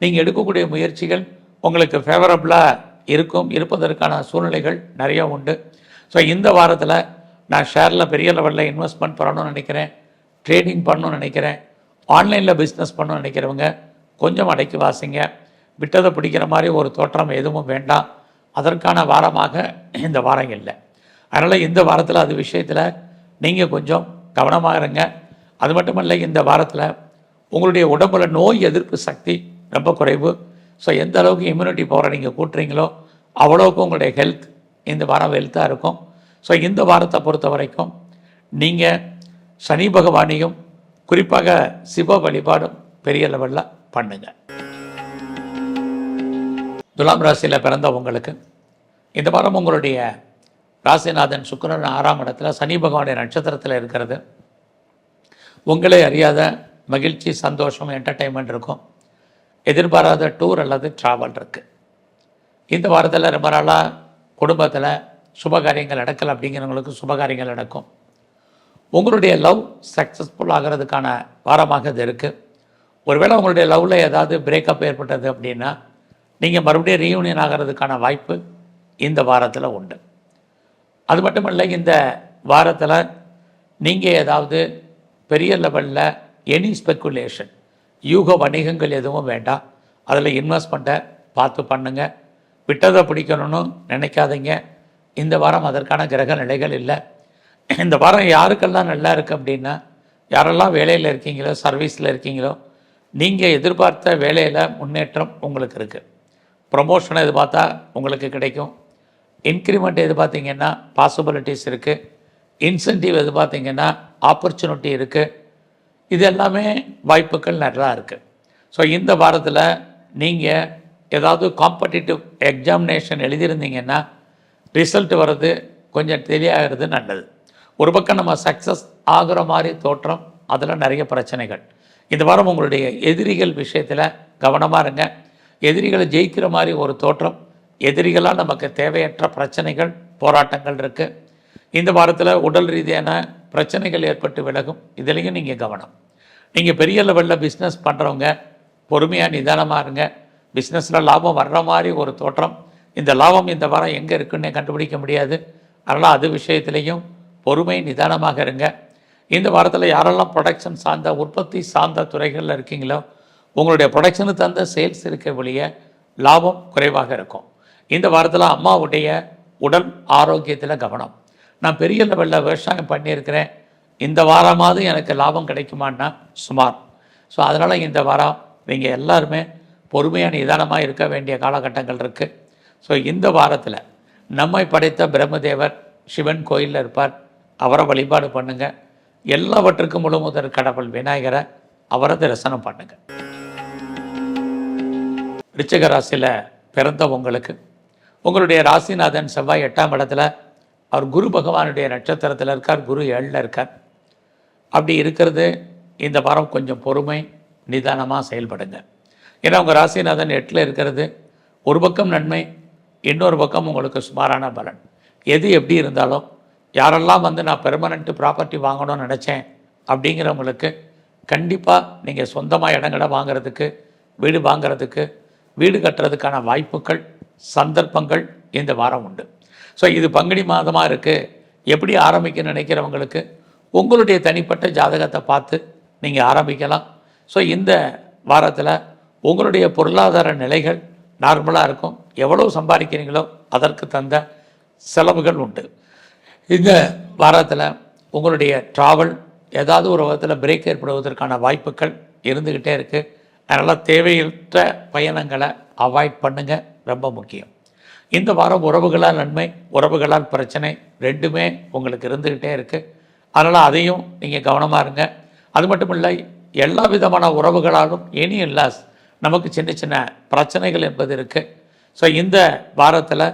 நீங்கள் எடுக்கக்கூடிய முயற்சிகள் உங்களுக்கு ஃபேவரபுளாக இருப்பதற்கான சூழ்நிலைகள் நிறையா உண்டு. ஸோ இந்த வாரத்தில் நான் ஷேரில் பெரிய லெவலில் இன்வெஸ்ட்மெண்ட் பண்ணணும்னு நினைக்கிறேன், ட்ரேடிங் பண்ணணும்னு நினைக்கிறேன், ஆன்லைனில் பிஸ்னஸ் பண்ணணும்னு நினைக்கிறவங்க கொஞ்சம் அடக்கி வாசிங்க. விட்டதை பிடிக்கிற மாதிரி ஒரு தோற்றம் எதுவும் வேண்டாம். அதற்கான வாரமாக இந்த வாரம் இல்லை. அதனால் இந்த வாரத்தில் அது விஷயத்தில் நீங்கள் கொஞ்சம் கவனமாக இருங்க. அது மட்டுமல்ல, இந்த வாரத்தில் உங்களுடைய உடம்புல நோய் எதிர்ப்பு சக்தி ரொம்ப குறைவு. ஸோ எந்த அளவுக்கு இம்யூனிட்டி பவரை நீங்கள் கூட்டுறீங்களோ அவ்வளோவுக்கு உங்களுடைய ஹெல்த் இந்த வாரம் ஹெல்த்தாக இருக்கும். ஸோ இந்த வாரத்தை பொறுத்த வரைக்கும் நீங்கள் சனி பகவானையும் குறிப்பாக சிவ வழிபாடும் பெரிய லெவலில் பண்ணுங்கள். துலாம் ராசியில் பிறந்த உங்களுக்கு இந்த வாரம் உங்களுடைய ராசிநாதன் சுக்கிரன் 6ஆம் இடத்துல சனி பகவானுடைய நட்சத்திரத்தில் இருக்கிறது. உங்களே அறியாத மகிழ்ச்சி, சந்தோஷம், என்டர்டெயின்மெண்ட் இருக்கும். எதிர்பாராத டூர் அல்லது ட்ராவல் இருக்குது. இந்த வாரத்தில் ரொம்ப நாளாக குடும்பத்தில் சுபகாரியங்கள் நடக்கலை அப்படிங்கிறவங்களுக்கு சுபகாரியங்கள் நடக்கும். உங்களுடைய லவ் சக்ஸஸ்ஃபுல் ஆகிறதுக்கான வாரமாக இது இருக்குது. ஒருவேளை உங்களுடைய லவ்வில் ஏதாவது பிரேக்கப் ஏற்பட்டது அப்படின்னா நீங்கள் மறுபடியும் ரீயூனியன் ஆகிறதுக்கான வாய்ப்பு இந்த வாரத்தில் உண்டு. அது மட்டுமல்ல, இந்த வாரத்தில் நீங்கள் ஏதாவது பெரிய லெவலில் எனி ஸ்பெக்குலேஷன், யூக வணிகங்கள் எதுவும் வேண்டாம். அதில் இன்வெஸ்ட்மெண்ட்டை பார்த்து பண்ணுங்கள். விட்டதை பிடிக்கணும்னு நினைக்காதீங்க. இந்த வாரம் அதற்கான கிரக நிலைகள் இல்லை. இந்த வாரம் யாருக்கெல்லாம் நல்லா இருக்குது அப்படின்னா, யாரெல்லாம் வேலையில் இருக்கீங்களோ, சர்வீஸில் இருக்கீங்களோ, நீங்கள் எதிர்பார்த்த வேலையில் முன்னேற்றம் உங்களுக்கு இருக்குது. ப்ரொமோஷனை எதிர்பார்த்தா உங்களுக்கு கிடைக்கும். இன்க்ரிமெண்ட் எதிர்பார்த்திங்கன்னா பாசிபிலிட்டிஸ் இருக்குது. இன்சென்டிவ் எதிர்பார்த்திங்கன்னா ஆப்பர்ச்சுனிட்டி இருக்குது. இது எல்லாமே வாய்ப்புகள் நிறையா இருக்குது. ஸோ இந்த வாரத்தில் நீங்கள் ஏதாவது காம்படிட்டிவ் எக்ஸாமினேஷன் எழுதியிருந்தீங்கன்னா ரிசல்ட் வர்றது கொஞ்சம் தெரியாகிறது நல்லது. ஒரு பக்கம் நம்ம சக்ஸஸ் ஆகிற மாதிரி தோற்றம், அதில் நிறைய பிரச்சனைகள். இந்த வாரம் உங்களுடைய எதிரிகள் விஷயத்தில் கவனமாக இருங்க. எதிரிகளை ஜெயிக்கிற மாதிரி ஒரு தோற்றம், எதிரிகளால் நமக்கு தேவையற்ற பிரச்சனைகள், போராட்டங்கள் இருக்குது. இந்த வாரத்தில் உடல் ரீதியான பிரச்சனைகள் ஏற்பட்டு விலகும். இதுலேயும் நீங்கள் கவனம். நீங்கள் பெரிய லெவலில் பிஸ்னஸ் பண்ணுறவங்க பொறுமையாக நிதானமாக இருங்க. பிஸ்னஸில் லாபம் வர்ற மாதிரி ஒரு தோற்றம். இந்த லாபம் இந்த வாரம் எங்கே இருக்குன்னு கண்டுபிடிக்க முடியாது. அதனால் அது விஷயத்துலேயும் பொறுமை, நிதானமாக இருங்க. இந்த வாரத்தில் யாரெல்லாம் ப்ரொடக்ஷன் சார்ந்த, உற்பத்தி சார்ந்த துறைகளில் இருக்கீங்களோ, உங்களுடைய ப்ரொடக்ஷனுக்கு தகுந்த சேல்ஸ் இருக்க வழிய லாபம் குறைவாக இருக்கும். இந்த வாரத்தில் அம்மாவுடைய உடல் ஆரோக்கியத்தில் கவனம். நான் பெரிய லெவலில் விவசாயம் பண்ணியிருக்கிறேன், இந்த வாரமாவது எனக்கு லாபம் கிடைக்குமான்னா சுமார். ஸோ அதனால் இந்த வாரம் நீங்கள் எல்லாருமே பொறுமையாக நிதானமாக இருக்க வேண்டிய காலகட்டங்கள் இருக்குது. ஸோ இந்த வாரத்தில் நம்மை படைத்த பிரம்மதேவர் சிவன் கோயிலில் இருப்பார். அவரை வழிபாடு பண்ணுங்கள். எல்லாவற்றுக்கும் முழுமுதற் கடவுள் விநாயகரை, அவரை தரிசனம் பண்ணுங்கள். விருச்சிக ராசியில் பிறந்த உங்களுக்கு உங்களுடைய ராசிநாதன் செவ்வாய் 8ஆம் இடத்துல, அவர் குரு பகவானுடைய நட்சத்திரத்தில் இருக்கார். குரு 7ல் இருக்கார். அப்படி இருக்கிறது இந்த வாரம் கொஞ்சம் பொறுமை, நிதானமாக செயல்படுங்க. ஏன்னா உங்கள் ராசிநாதன் 8ல் இருக்கிறது ஒரு பக்கம் நன்மை, இன்னொரு பக்கம் உங்களுக்கு சுமாரான பலன். எது எப்படி இருந்தாலும் யாரெல்லாம் நான் பெர்மனண்ட்டு ப்ராப்பர்ட்டி வாங்கணும்னு நினச்சேன் அப்படிங்கிறவங்களுக்கு கண்டிப்பாக நீங்கள் சொந்தமாக இடங்களை வாங்கிறதுக்கு, வீடு வாங்கிறதுக்கு, வீடு கட்டுறதுக்கான வாய்ப்புகள், சந்தர்ப்பங்கள் இந்த வாரம் உண்டு. ஸோ இது பங்குனி மாதமாக இருக்குது. எப்படி ஆரம்பிக்கணும்னு நினைக்கிறவங்களுக்கு உங்களுடைய தனிப்பட்ட ஜாதகத்தை பார்த்து நீங்கள் ஆரம்பிக்கலாம். ஸோ இந்த வாரத்தில் உங்களுடைய பொருளாதார நிலைகள் நார்மலாக இருக்கும். எவ்வளவு சம்பாதிக்கிறீங்களோ அதற்கு தந்த செலவுகள் உண்டு. இந்த வாரத்தில் உங்களுடைய ட்ராவல் ஏதாவது ஒரு விதத்தில் பிரேக் ஏற்படுவதற்கான வாய்ப்புகள் இருந்துக்கிட்டே இருக்குது. அதனால் தேவையற்ற பயணங்களை அவாய்ட் பண்ணுங்கள், ரொம்ப முக்கியம். இந்த வாரம் உறவுகளால் நன்மை, உறவுகளால் பிரச்சனை ரெண்டுமே உங்களுக்கு இருந்துக்கிட்டே இருக்குது. அதனால் அதையும் நீங்கள் கவனமாக இருங்க. அது மட்டும் இல்லை, எல்லா விதமான உறவுகளாலும் எனி இல்லாஸ் நமக்கு சின்ன சின்ன பிரச்சனைகள் என்பது இருக்குது. ஸோ இந்த வாரத்தில்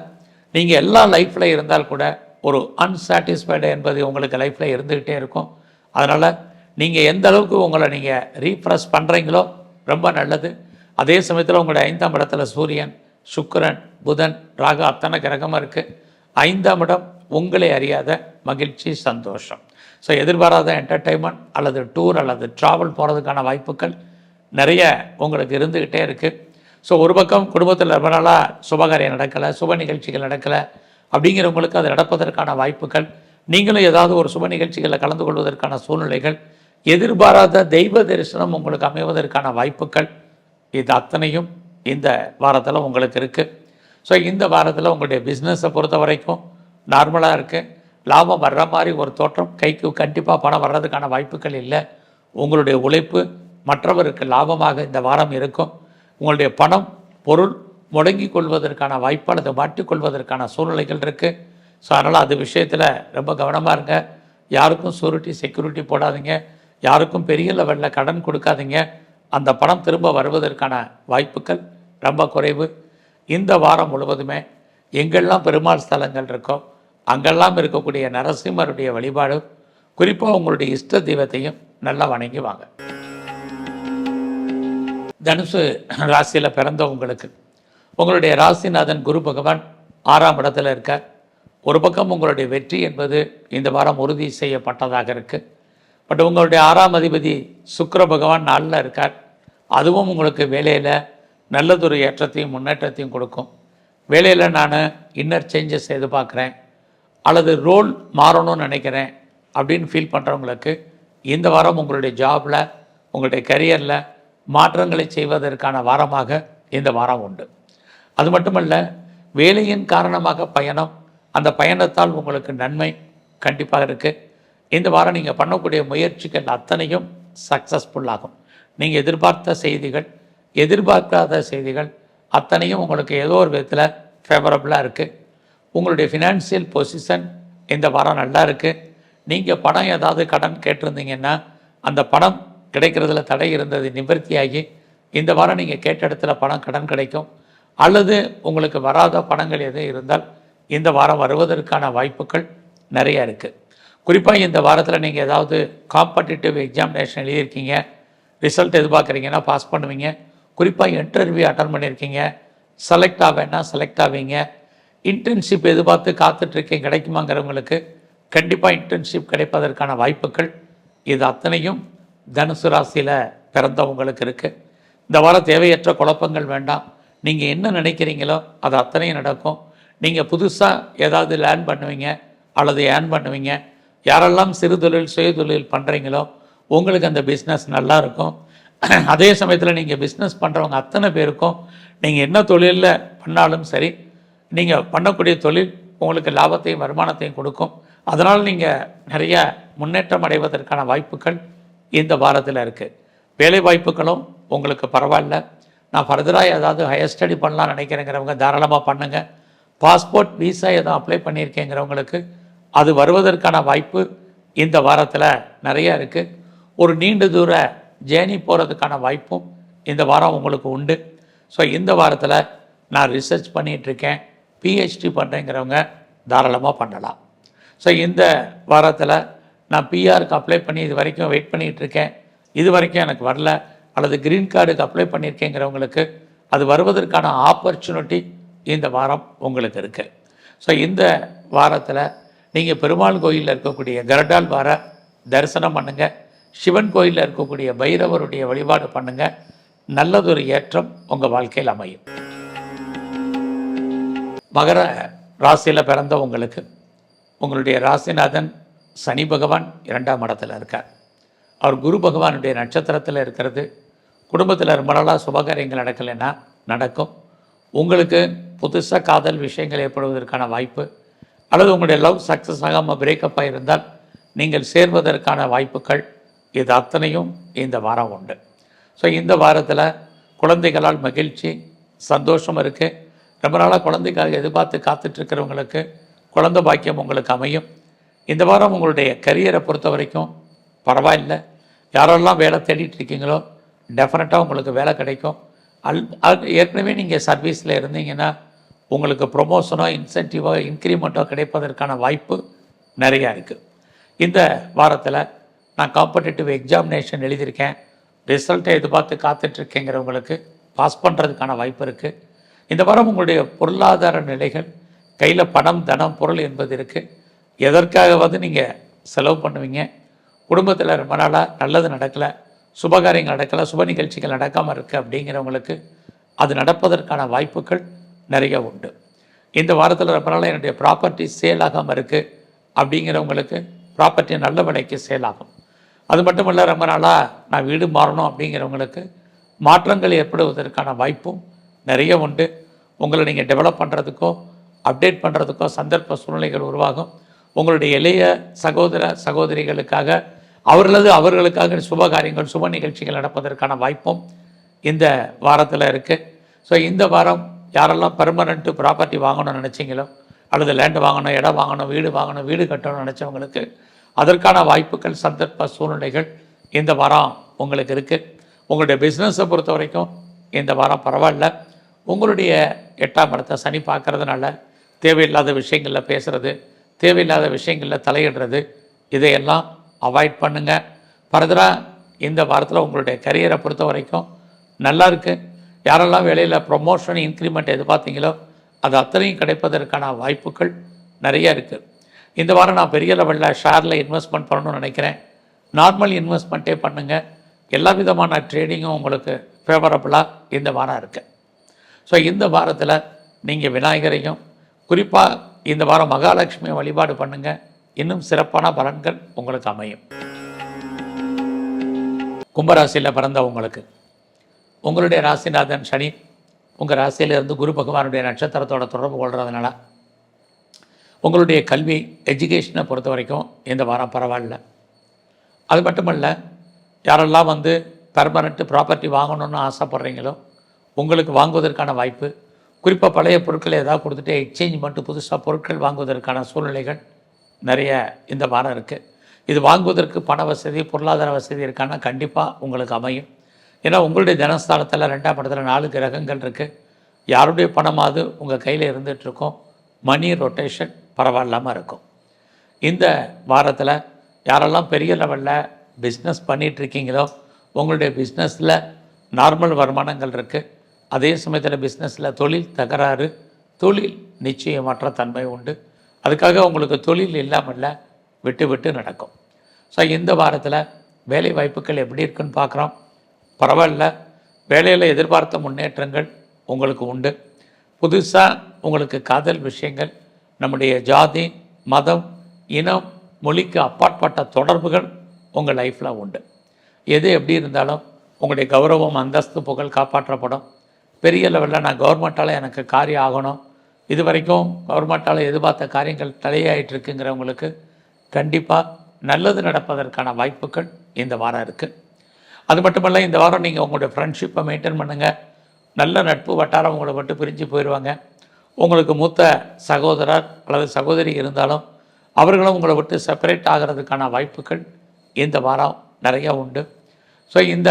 நீங்கள் எல்லா லைஃப்பில் இருந்தால் கூட ஒரு அன்சாட்டிஸ்ஃபைடு என்பது உங்களுக்கு லைஃப்பில் இருந்துக்கிட்டே இருக்கும். அதனால் நீங்கள் எந்த அளவுக்கு உங்களை நீங்கள் ரீஃப்ரெஷ் பண்ணுறீங்களோ ரொம்ப நல்லது. அதே சமயத்தில் உங்களுடைய 5ஆம் இடத்துல சூரியன், சுக்கிரன், புதன், ராகு அத்தனை கிரகமாக இருக்குது. 5ஆம் இடம் உங்களை அறியாத மகிழ்ச்சி, சந்தோஷம். ஸோ எதிர்பாராத என்டர்டெயின்மெண்ட் அல்லது டூர் அல்லது ட்ராவல் போகிறதுக்கான வாய்ப்புகள் நிறைய உங்களுக்கு இருந்துக்கிட்டே இருக்குது. ஸோ ஒரு பக்கம் குடும்பத்தில் ரொம்ப நாளாக சுபகாரியம் நடக்கலை, சுப நிகழ்ச்சிகள் நடக்கலை அப்படிங்கிறவங்களுக்கு அது நடப்பதற்கான வாய்ப்புகள், நீங்களும் ஏதாவது ஒரு சுப நிகழ்ச்சிகளில் கலந்து கொள்வதற்கான சூழ்நிலைகள், எதிர்பாராத தெய்வ தரிசனம் உங்களுக்கு அமைவதற்கான வாய்ப்புகள், இது அத்தனையும் இந்த வாரத்தில் உங்களுக்கு இருக்குது. ஸோ இந்த வாரத்தில் உங்களுடைய பிஸ்னஸை பொறுத்த வரைக்கும் நார்மலாக இருக்குது. லாபம் வர்ற மாதிரி ஒரு தோற்றம், கைக்கு கண்டிப்பாக பணம் வர்றதுக்கான வாய்ப்புகள் இல்லை. உங்களுடைய உழைப்பு மற்றவருக்கு லாபமாக இந்த வாரம் இருக்கும். உங்களுடைய பணம், பொருள் முடங்கி கொள்வதற்கான வாய்ப்பு அல்லது மாட்டிக்கொள்வதற்கான சூழ்நிலைகள் இருக்குது. ஸோ அதனால் அது விஷயத்தில் ரொம்ப கவனமாக இருங்க. யாருக்கும் செக்யூரிட்டி போடாதீங்க, யாருக்கும் பெரிய லெவலில் கடன் கொடுக்காதீங்க. அந்த பணம் திரும்ப வருவதற்கான வாய்ப்புகள் ரொம்ப குறைவு. இந்த வாரம் முழுவதுமே எங்கெல்லாம் பெருமாள் ஸ்தலங்கள் இருக்கோ அங்கெல்லாம் இருக்கக்கூடிய நரசிம்மருடைய வழிபாடு, குறிப்பாக உங்களுடைய இஷ்ட தெய்வத்தையும் நல்லா வணங்கி வாங்க. தனுசு ராசியில் பிறந்தவங்களுக்கு உங்களுடைய ராசிநாதன் குரு பகவான் 6ஆம் இடத்துல இருக்கார். ஒரு பக்கம் உங்களுடைய வெற்றி என்பது இந்த வாரம் உறுதி செய்யப்பட்டதாக இருக்குது. பட் உங்களுடைய 6ஆம் அதிபதி சுக்கிர பகவான் 4ல் இருக்கார். அதுவும் உங்களுக்கு வேலையில் நல்லதொரு ஏற்றத்தையும் முன்னேற்றத்தையும் கொடுக்கும். வேலையில் நான் இன்னர் சேஞ்சஸ் எதிர்பார்க்குறேன் அல்லது ரோல் மாறணும்னு நினைக்கிறேன் அப்படின்னு ஃபீல் பண்ணுறவங்களுக்கு இந்த வாரம் உங்களுடைய ஜாபில், உங்களுடைய கரியரில் மாற்றங்களை செய்வதற்கான வாரமாக இந்த வாரம் உண்டு. அது மட்டுமல்ல, வேலையின் காரணமாக பயணம், அந்த பயணத்தால் உங்களுக்கு நன்மை கண்டிப்பாக இருக்குது. இந்த வாரம் நீங்கள் பண்ணக்கூடிய முயற்சிகள் அத்தனையும் சக்ஸஸ்ஃபுல்லாகும். நீங்கள் எதிர்பார்த்த செய்திகள், எதிர்பார்க்காத செய்திகள் அத்தனையும் உங்களுக்கு ஏதோ ஒரு விதத்தில் ஃபேவரபுளாக இருக்குது. உங்களுடைய ஃபினான்சியல் பொசிஷன் இந்த வாரம் நல்லா இருக்குது. நீங்கள் பணம் ஏதாவது கடன் கேட்டிருந்தீங்கன்னா அந்த பணம் கிடைக்கிறதுல தடை இருந்தது நிவர்த்தியாகி இந்த வாரம் நீங்கள் கேட்ட இடத்துல பணம் கடன் கிடைக்கும். அல்லது உங்களுக்கு வராத பணங்கள் எதுவும் இருந்தால் இந்த வாரம் வருவதற்கான வாய்ப்புகள் நிறையா இருக்குது. குறிப்பாக இந்த வாரத்தில் நீங்கள் ஏதாவது காம்படிட்டிவ் எக்ஸாமினேஷன் எழுதியிருக்கீங்க, ரிசல்ட் எதிர்பார்க்குறீங்கன்னா பாஸ் பண்ணுவீங்க. குறிப்பாக இன்டர்வியூ அட்டன் பண்ணியிருக்கீங்க, செலக்ட் ஆவேன்னா செலக்ட் ஆவீங்க. இன்டர்ன்ஷிப் எதிர்பார்த்து காத்துட்ருக்கீங்க, கிடைக்குமாங்கிறவங்களுக்கு கண்டிப்பாக இன்டர்ன்ஷிப் கிடைப்பதற்கான வாய்ப்புகள் இது அத்தனையும் தனுசு ராசியில் பிறந்தவங்களுக்கு இருக்குது. இந்த வாரம் தேவையற்ற குழப்பங்கள் வேண்டாம். நீங்கள் என்ன நினைக்கிறீங்களோ அது அத்தனையும் நடக்கும். நீங்கள் புதுசாக ஏதாவது லேர்ன் பண்ணுவீங்க அல்லது ஏர்ன் பண்ணுவீங்க. யாரெல்லாம் சிறு தொழில், சுய தொழில் பண்ணுறீங்களோ உங்களுக்கு அந்த பிஸ்னஸ் நல்லா இருக்கும். அதே சமயத்தில் நீங்கள் பிஸ்னஸ் பண்ணுறவங்க அத்தனை பேருக்கும் நீங்கள் என்ன தொழிலில் பண்ணாலும் சரி, நீங்கள் பண்ணக்கூடிய தொழில் உங்களுக்கு லாபத்தையும் வருமானத்தையும் கொடுக்கும். அதனால் நீங்கள் நிறைய முன்னேற்றம் அடைவதற்கான வாய்ப்புகள் இந்த வாரத்தில் இருக்குது. வேலை வாய்ப்புகளும் உங்களுக்கு பரவாயில்ல. நான் ஃபர்தராக ஏதாவது ஹையர் ஸ்டடி பண்ணலாம்னு நினைக்கிறேங்கிறவங்க தாராளமாக பண்ணுங்கள். பாஸ்போர்ட், விசா எதுவும் அப்ளை பண்ணியிருக்கேங்கிறவங்களுக்கு அது வருவதற்கான வாய்ப்பு இந்த வாரத்தில் நிறையா இருக்குது. ஒரு நீண்ட தூர ஜேர்னி போகிறதுக்கான வாய்ப்பும் இந்த வாரம் உங்களுக்கு உண்டு. ஸோ இந்த வாரத்தில் நான் ரிசர்ச் பண்ணிகிட்ருக்கேன், பிஹெச்டி பண்ணுறேங்கிறவங்க தாராளமாக பண்ணலாம். ஸோ இந்த வாரத்தில் நான் பிஆருக்கு அப்ளை பண்ணி இது வரைக்கும் வெயிட் பண்ணிகிட்ருக்கேன், இது வரைக்கும் எனக்கு வரல, அல்லது க்ரீன் கார்டுக்கு அப்ளை பண்ணியிருக்கேங்கிறவங்களுக்கு அது வருவதற்கான ஆப்பர்ச்சுனிட்டி இந்த வாரம் உங்களுக்கு இருக்குது. ஸோ இந்த வாரத்தில் நீங்கள் பெருமாள் கோயிலில் இருக்கக்கூடிய கருடால் வார தரிசனம் பண்ணுங்கள், சிவன் கோயிலில் இருக்கக்கூடிய பைரவருடைய வழிபாடு பண்ணுங்கள். நல்லதொரு ஏற்றம் உங்கள் வாழ்க்கையில் அமையும். மகர ராசியில் பிறந்த உங்களுக்கு உங்களுடைய ராசிநாதன் சனி பகவான் 2ஆம் இடத்துல இருக்கார். அவர் குரு பகவானுடைய நட்சத்திரத்தில் இருக்கிறது. குடும்பத்தில் ரொம்ப நாளாக சுபகாரியங்கள் நடக்கலைன்னா நடக்கும். உங்களுக்கு புதுசாக காதல் விஷயங்கள் ஏற்படுவதற்கான வாய்ப்பு, அல்லது உங்களுடைய லவ் சக்ஸஸ் ஆகாமல் பிரேக்கப் ஆகியிருந்தால் நீங்கள் சேர்வதற்கான வாய்ப்புகள், இது அத்தனையும் இந்த வாரம் உண்டு. ஸோ இந்த வாரத்தில் குழந்தைகளால் மகிழ்ச்சி, சந்தோஷம் இருக்குது. ரொம்ப நாளாக குழந்தைக்காக எதிர்பார்த்து காத்துட்ருக்கிறவங்களுக்கு குழந்தை பாக்கியம் உங்களுக்கு அமையும். இந்த வாரம் உங்களுடைய கரியரை பொறுத்த வரைக்கும் பரவாயில்லை. யாரெல்லாம் வேலை தேடிட்டு இருக்கீங்களோ டெஃபினட்டாக உங்களுக்கு வேலை கிடைக்கும். ஏற்கனவே நீங்கள் சர்வீஸில் இருந்தீங்கன்னா உங்களுக்கு ப்ரொமோஷனோ இன்சென்டிவோ இன்க்ரிமெண்ட்டோ கிடைப்பதற்கான வாய்ப்பு நிறையா இருக்குது. இந்த வாரத்தில் நான் காம்படிட்டிவ் எக்ஸாமினேஷன் எழுதியிருக்கேன், ரிசல்ட்டை எதிர்பார்த்து காத்துட்ருக்கேங்கிறவங்களுக்கு பாஸ் பண்ணுறதுக்கான வாய்ப்பு இருக்குது. இந்த வாரம் உங்களுடைய பொருளாதார நிலைகள், கையில் பணம், தனம், பொருள் என்பது இருக்குது. எதற்காகவது நீங்கள் செலவு பண்ணுவீங்க. குடும்பத்தில் ரொம்ப நாளாக நல்லது நடக்கலை, சுபகாரியங்கள் நடக்கலை, சுப நிகழ்ச்சிகள் நடக்காமல் இருக்குது அப்படிங்கிறவங்களுக்கு அது நடப்பதற்கான வாய்ப்புகள் நிறைய உண்டு. இந்த வாரத்தில் ரொம்ப நாளாக என்னுடைய ப்ராப்பர்ட்டி சேல் ஆகாமல் இருக்குது அப்படிங்கிறவங்களுக்கு ப்ராப்பர்ட்டி நல்ல விலைக்கு சேல் ஆகும். அது மட்டும் இல்லை, ரொம்ப நாளாக நான் வீடு மாறணும் அப்படிங்கிறவங்களுக்கு மாற்றங்கள் ஏற்படுவதற்கான வாய்ப்பும் நிறைய உண்டு. உங்களை நீங்கள் டெவலப் பண்ணுறதுக்கோ அப்டேட் பண்ணுறதுக்கோ சந்தர்ப்ப சூழ்நிலைகள் உருவாகும். உங்களுடைய இளைய சகோதர சகோதரிகளுக்காக அவர்களுக்காக சுப காரியங்கள், சுப நிகழ்ச்சிகள் நடப்பதற்கான வாய்ப்பும் இந்த வாரத்தில் இருக்குது. ஸோ இந்த வாரம் யாரெல்லாம் பெர்மனண்ட்டு ப்ராப்பர்ட்டி வாங்கணும்னு நினச்சிங்களோ, அல்லது லேண்டு வாங்கணும், இடம் வாங்கணும், வீடு கட்டணும்னு நினச்சவங்களுக்கு அதற்கான வாய்ப்புகள், சந்தர்ப்ப சூழ்நிலைகள் இந்த வாரம் உங்களுக்கு இருக்குது. உங்களுடைய பிஸ்னஸை பொறுத்த வரைக்கும் இந்த வாரம் பரவாயில்ல. உங்களுடைய 8ஆம் இடத்தை சனி பார்க்கறதுனால தேவையில்லாத விஷயங்களில் பேசுகிறது, தேவையில்லாத விஷயங்களில் தலையிடுறது, இதையெல்லாம் அவாய்ட் பண்ணுங்கள். ஃபர்தராக இந்த வாரத்தில் உங்களுடைய கரியரை பொறுத்த வரைக்கும் நல்லா இருக்குது. யாரெல்லாம் வேலையில் ப்ரொமோஷன், இன்க்ரிமெண்ட் எதிர்பார்த்தீங்களோ அது அத்தனையும் கிடைப்பதற்கான வாய்ப்புகள் நிறைய இருக்குது. இந்த வாரம் நான் பெரிய லெவலில் ஷேரில் இன்வெஸ்ட்மெண்ட் பண்ணணும்னு நினைக்கிறேன். நார்மல் இன்வெஸ்ட்மெண்ட்டே பண்ணுங்கள். எல்லா விதமான ட்ரேடிங்கும் உங்களுக்கு ஃபேவரபுளாக இந்த வாரம் இருக்குது. ஸோ இந்த வாரத்தில் நீங்கள் விநாயகரையும், குறிப்பாக இந்த வாரம் மகாலட்சுமியை வழிபாடு பண்ணுங்கள். இன்னும் சிறப்பான பலன்கள் உங்களுக்கு அமையும். கும்பராசியில் பிறந்த உங்களுடைய ராசிநாதன் சனி உங்கள் ராசியிலிருந்து குரு பகவானுடைய நட்சத்திரத்தோட தொடர்பு கொள்கிறதுனால உங்களுடைய கல்வி, எஜுகேஷனை பொறுத்த வரைக்கும் இந்த வாரம் பரவாயில்ல. அது மட்டுமல்ல, யாரெல்லாம் பெர்மனெண்ட்டு ப்ராப்பர்ட்டி வாங்கணுன்னு ஆசைப்பட்றீங்களோ உங்களுக்கு வாங்குவதற்கான வாய்ப்பு, குறிப்பாக பழைய பொருட்களை ஏதாவது கொடுத்துட்டு எக்ஸ்சேஞ்ச் பண்ணிட்டு புதுசாக பொருட்கள் வாங்குவதற்கான சூழ்நிலைகள் நிறைய இந்த வாரம் இருக்குது. இது வாங்குவதற்கு பண வசதி, பொருளாதார வசதி இருக்கான்னா கண்டிப்பாக உங்களுக்கு அமையும். ஏன்னா உங்களுடைய தனஸ்தானத்தில் 2ஆம் இடத்துல 4 கிரகங்கள் இருக்குது. யாருடைய பணமாவது உங்கள் கையில் இருந்துகிட்ருக்கோம். மணி ரொட்டேஷன் பரவாயில்லாமல் இருக்கும். இந்த வாரத்தில் யாரெல்லாம் பெரிய லெவலில் பிஸ்னஸ் பண்ணிகிட்ருக்கீங்களோ உங்களுடைய பிஸ்னஸில் நார்மல் வருமானங்கள் இருக்குது. அதே சமயத்தில் பிஸ்னஸில் தொழில் தகராறு, தொழில் நிச்சயமற்ற தன்மை உண்டு. அதுக்காக உங்களுக்கு தொழில் இல்லாமல் விட்டு நடக்கும். ஸோ இந்த வாரத்தில் வேலை வாய்ப்புகள் எப்படி இருக்குன்னு பார்க்குறோம். பரவாயில்ல, வேலையில் எதிர்பார்த்த முன்னேற்றங்கள் உங்களுக்கு உண்டு. புதுசாக உங்களுக்கு காதல் விஷயங்கள், நம்முடைய ஜாதி, மதம், இனம், மொழிக்கு அப்பாற்பட்ட தொடர்புகள் உங்கள் லைஃப்பில் உண்டு. எது எப்படி இருந்தாலும் உங்களுடைய கௌரவம், அந்தஸ்து, புகழ் காப்பாற்றப்படும். பெரிய லெவலில் நான் கவர்மெண்ட்டால் எனக்கு காரியம் ஆகணும், இது வரைக்கும் கவர்மெண்ட்டால் எதிர்பார்த்த காரியங்கள் தலையாயிட்டிருக்குங்கிறவங்களுக்கு கண்டிப்பாக நல்லது நடப்பதற்கான வாய்ப்புகள் இந்த வாரம் இருக்குது. அது மட்டுமல்ல, இந்த வாரம் நீங்கள் உங்களுடைய ஃப்ரெண்ட்ஷிப்பை மெயின்டைன் பண்ணுங்கள். நல்ல நட்பு வட்டாரம் உங்களை விட்டு பிரிஞ்சு போயிடுவாங்க. உங்களுக்கு மூத்த சகோதரர் அல்லது சகோதரி இருந்தாலும் அவர்களும் உங்களை விட்டு செப்பரேட் ஆகிறதுக்கான வாய்ப்புகள் இந்த வாரம் நிறையா உண்டு. ஸோ இந்த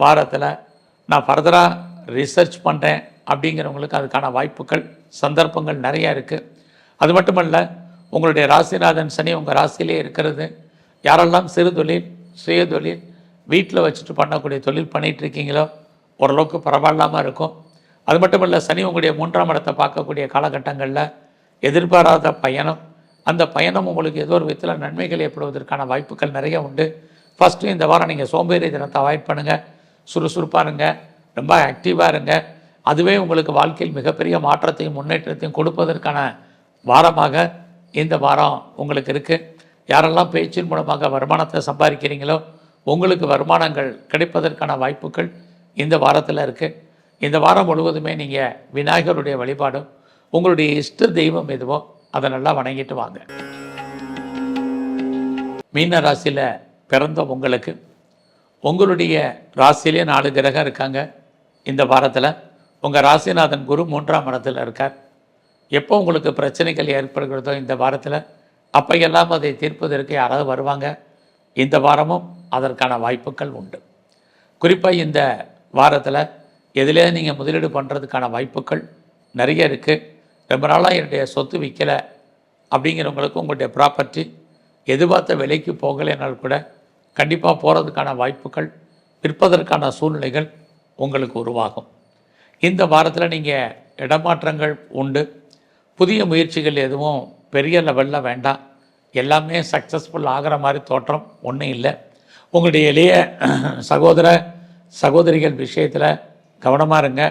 வாரத்தில் நான் ஃபர்தராக ரிசர்ச் பண்ணுறேன் அப்படிங்கிறவங்களுக்கு அதுக்கான வாய்ப்புகள், சந்தர்ப்பங்கள் நிறையா இருக்குது. அது மட்டுமல்ல, உங்களுடைய ராசிநாதன் சனி உங்கள் ராசியிலே இருக்கிறது. யாரெல்லாம் சிறு தொழில், சுய தொழில், வீட்டில் வச்சுட்டு பண்ணக்கூடிய தொழில் பண்ணிகிட்ருக்கீங்களோ ஓரளவுக்கு பரவாயில்லாமல் இருக்கும். அது மட்டும் இல்லை, சனி உங்களுடைய 3ஆம் இடத்தை பார்க்கக்கூடிய காலகட்டங்களில் எதிர்பாராத பயணம், அந்த பயணம் உங்களுக்கு ஏதோ ஒரு விதத்தில் நன்மைகள் ஏற்படுவதற்கான வாய்ப்புகள் நிறைய உண்டு. ஃபஸ்ட்டு இந்த வாரம் நீங்கள் சோம்பேறி தினத்தை அவாய்ட் பண்ணுங்கள். சுறுசுறுப்பாக இருங்க, ரொம்ப ஆக்டிவாக இருங்க. அதுவே உங்களுக்கு வாழ்க்கையில் மிகப்பெரிய மாற்றத்தையும் முன்னேற்றத்தையும் கொடுப்பதற்கான வாரமாக இந்த வாரம் உங்களுக்கு இருக்குது. யாரெல்லாம் பேச்சின் மூலமாக வருமானத்தை சம்பாதிக்கிறீங்களோ உங்களுக்கு வருமானங்கள் கிடைப்பதற்கான வாய்ப்புகள் இந்த வாரத்தில் இருக்குது. இந்த வாரம் முழுவதுமே நீங்கள் விநாயகருடைய வழிபாடும் உங்களுடைய இஷ்ட தெய்வம் எதுவோ அதை நல்லா வணங்கிட்டு வாங்க. மீன ராசியில் பிறந்த உங்களுக்கு உங்களுடைய ராசியிலே 4 கிரகம் இருக்காங்க. இந்த வாரத்தில் உங்கள் ராசிநாதன் குரு 3ஆம் இடத்துல இருக்கார். எப்போ உங்களுக்கு பிரச்சனைகள் ஏற்படுகிறதோ இந்த வாரத்தில் அப்பையெல்லாம் அதை தீர்ப்பதற்கு யாராவது வருவாங்க. இந்த வாரமும் அதற்கான வாய்ப்புகள் உண்டு. குறிப்பாக இந்த வாரத்தில் எதிலே நீங்கள் முதலீடு பண்ணுறதுக்கான வாய்ப்புகள் நிறைய இருக்குது. ரொம்ப நாளாக என்னுடைய சொத்து விற்கலை அப்படிங்கிறவங்களுக்கு உங்களுடைய ப்ராப்பர்ட்டி எதிர்பார்த்த விலைக்கு போகலைனால் கூட கண்டிப்பாக போகிறதுக்கான வாய்ப்புகள், விற்பதற்கான சூழ்நிலைகள் உங்களுக்கு உருவாகும். இந்த வாரத்தில் நீங்கள் இடமாற்றங்கள் உண்டு. புதிய முயற்சிகள் எதுவும் பெரிய லெவலில் வேண்டாம். எல்லாமே சக்ஸஸ்ஃபுல் ஆகிற மாதிரி தோற்றம் ஒன்றும் இல்லை. உங்களுடைய இளைய சகோதரிகள் விஷயத்தில் கவனமாக இருங்க.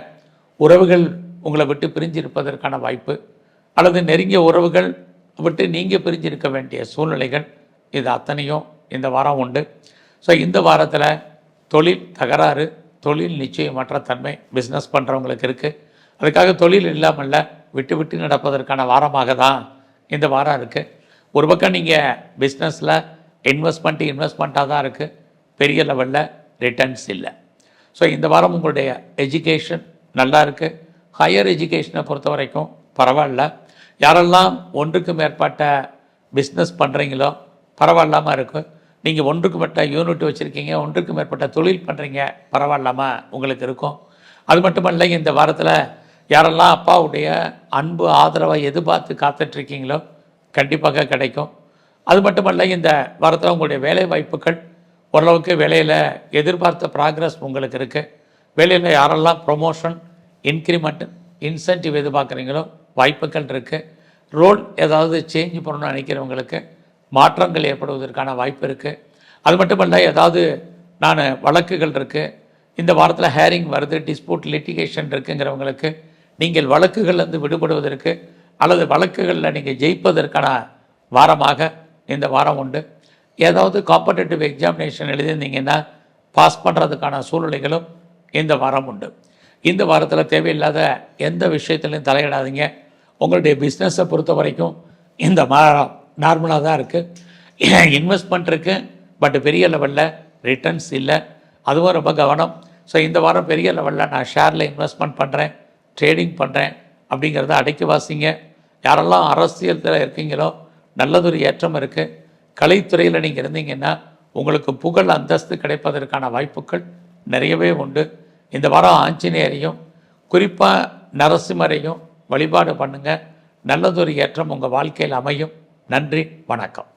உறவுகள் உங்களை விட்டு பிரிஞ்சிருப்பதற்கான வாய்ப்பு, அல்லது நெருங்கிய உறவுகள் விட்டு நீங்கள் பிரிஞ்சிருக்க வேண்டிய சூழ்நிலைகள், இது அத்தனையும் இந்த வாரம் உண்டு. ஸோ இந்த வாரத்தில் தொழில் தகராறு, தொழில் நிச்சயமற்ற தன்மை பிஸ்னஸ் பண்ணுறவங்களுக்கு இருக்குது. அதுக்காக தொழில் இல்லாமல் விட்டு விட்டு நடப்பதற்கான வாரமாக தான் இந்த வாரம் இருக்குது. ஒரு பக்கம் நீங்கள் பிஸ்னஸில் இன்வெஸ்ட்மெண்ட்டாக தான் இருக்குது. பெரிய லெவலில் ரிட்டர்ன்ஸ் இல்லை. ஸோ இந்த வாரம் உங்களுடைய எஜுகேஷன் நல்லா இருக்குது. ஹையர் எஜுகேஷனை பொறுத்த வரைக்கும் பரவாயில்ல. யாரெல்லாம் ஒன்றுக்கு மேற்பட்ட பிஸ்னஸ் பண்ணுறீங்களோ பரவாயில்லாமல் இருக்கும். நீங்கள் ஒன்றுக்கு மேற்பட்ட யூனிட் வச்சுருக்கீங்க, ஒன்றுக்கு மேற்பட்ட தொழில் பண்ணுறீங்க, பரவாயில்லாமல் உங்களுக்கு இருக்கும். அது மட்டுமல்ல, இந்த வாரத்தில் யாரெல்லாம் அப்பாவுடைய அன்பு ஆதரவை எதிர்பார்த்து காத்துட்ருக்கீங்களோ கண்டிப்பாக கிடைக்கும். அது மட்டுமல்ல, இந்த வாரத்தில் உங்களுடைய வேலை வாய்ப்புகள் ஓரளவுக்கு வேலையில் எதிர்பார்த்த ப்ராக்ரஸ் உங்களுக்கு இருக்குது. வேலையில் யாரெல்லாம் ப்ரொமோஷன், இன்க்ரிமெண்ட், இன்சென்டிவ் எதிர்பார்க்குறீங்களோ வாய்ப்புகள் இருக்குது. ரோல் ஏதாவது சேஞ்ச் பண்ணணும்னு நினைக்கிறவங்களுக்கு மாற்றங்கள் ஏற்படுவதற்கான வாய்ப்பு இருக்குது. அது மட்டுமல்ல, ஏதாவது வழக்குகள் இருக்குது, இந்த வாரத்தில் ஹேரிங் வருது, டிஸ்பியூட், லிட்டிகேஷன் இருக்குங்கிறவங்களுக்கு நீங்கள் வழக்குகள்லேருந்து விடுபடுவதற்கு அல்லது வழக்குகளில் நீங்கள் ஜெயிப்பதற்கான வாரமாக இந்த வாரம் உண்டு. ஏதாவது காம்படிட்டிவ் எக்ஸாமினேஷன் எழுதியிருந்தீங்கன்னா பாஸ் பண்ணுறதுக்கான சூழ்நிலைகளும் இந்த வாரம் உண்டு. இந்த வாரத்தில் தேவையில்லாத எந்த விஷயத்துலையும் தலையிடாதீங்க. உங்களுடைய பிஸ்னஸை பொறுத்த வரைக்கும் இந்த வாரம் நார்மலாக தான் இருக்குது. இன்வெஸ்ட்மெண்ட் இருக்குது, பட் பெரிய லெவலில் ரிட்டர்ன்ஸ் இல்லை. அதுவும் ரொம்ப கவனம். ஸோ இந்த வாரம் பெரிய லெவலில் நான் ஷேரில் இன்வெஸ்ட்மெண்ட் பண்ணுறேன், ட்ரேடிங் பண்ணுறேன் அப்படிங்கிறத அடக்கி வாசிங்க. யாரெல்லாம் அரசியலில் இருக்கீங்களோ நல்லதொரு ஏற்றம் இருக்குது. கலைத்துறையில் நீங்கள் இருந்தீங்கன்னா உங்களுக்கு புகழ், அந்தஸ்து கிடைப்பதற்கான வாய்ப்புகள் நிறையவே உண்டு. இந்த வாரம் ஆஞ்சநேயரையும் குறிப்பாக நரசிம்மரையும் வழிபாடு பண்ணுங்கள். நல்லதொரு ஏற்றம் உங்கள் வாழ்க்கையில் அமையும். நன்றி, வணக்கம்.